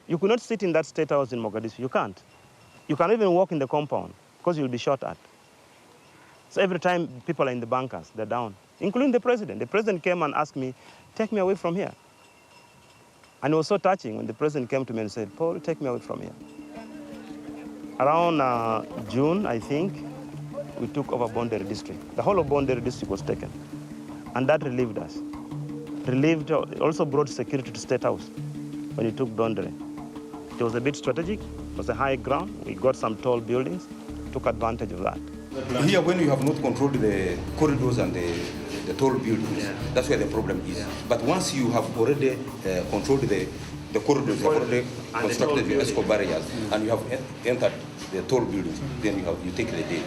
You could not sit in that state house in Mogadishu. You can't. You can't even walk in the compound because you'll be shot at. So every time people are in the bunkers, they're down, including the president. The president came and asked me, take me away from here. And it was so touching when the president came to me and said, Paul, take me away from here. Around June, I think, we took over Bondere district. The whole of Bondere district was taken. And that relieved us. Also brought security to State House when we took Bondere. It was a bit strategic. It was a high ground. We got some tall buildings, took advantage of that. Here, when you have not controlled the corridors and the tall buildings, that's where the problem is. But once you have already controlled the corridors, you have already constructed the escort barriers, and you have entered the tall buildings, then you take the day.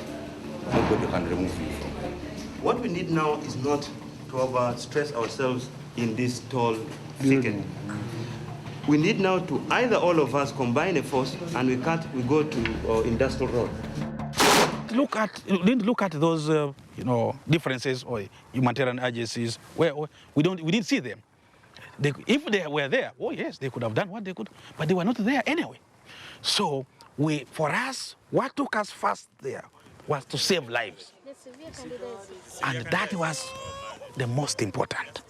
Nobody can remove you from there. What we need now is not to overstress ourselves in this tall thicket. We need now to either all of us combine a force and we go to industrial road. Look at those differences or humanitarian agencies where we didn't see them. If they were there, oh yes, they could have done what they could, but they were not there anyway. So for us, what took us first there was to save lives, and that was the most important.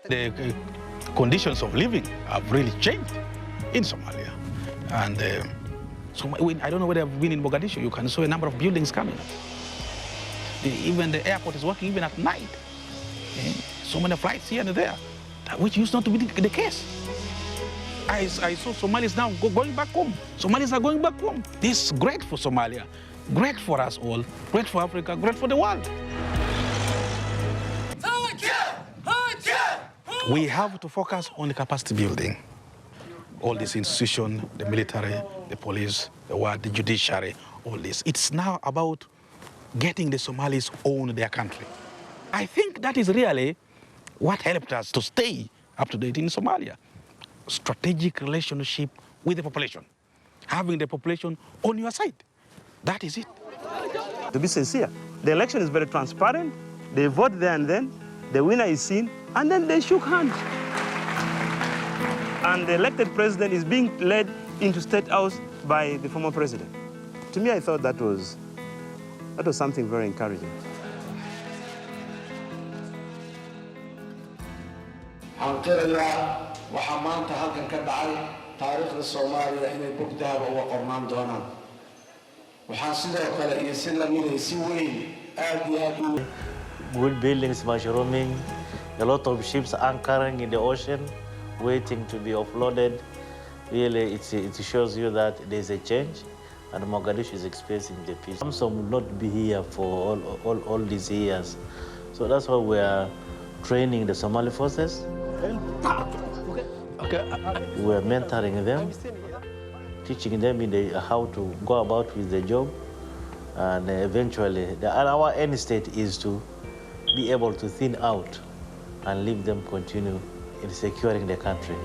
The conditions of living have really changed in Somalia, and I don't know whether I've been in Mogadishu. You can see a number of buildings coming. Even the airport is working even at night. So many flights here and there, which used not to be the case. I saw Somalis now going back home. Somalis are going back home. This is great for Somalia, great for us all, great for Africa, great for the world. We have to focus on the capacity building. All these institutions, the military, the police, the judiciary, all this. It's now about getting the Somalis own their country. I think that is really what helped us to stay up to date in Somalia. Strategic relationship with the population. Having the population on your side. That is it. To be sincere, the election is very transparent. They vote there and then, the winner is seen, and then they shook hands. And the elected president is being led into State House by the former president. To me, I thought that was something very encouraging. waxaa maanta halkan ka dhacay taariikhda Soomaaliya inay bog dahab uga qornaan doonaan. Waxaan sidoo kale iyo si la mid ah si weyn aad iyo aad u good buildings, mushrooming, a lot of ships anchoring in the ocean, waiting to be offloaded. Really, it shows you that there's a change, and Mogadishu is experiencing the peace. Some will not be here for all these years. So that's why we are training the Somali forces. We're mentoring them, teaching them how to go about with the job, and eventually, our end state is to be able to thin out and leave them continue in securing the country.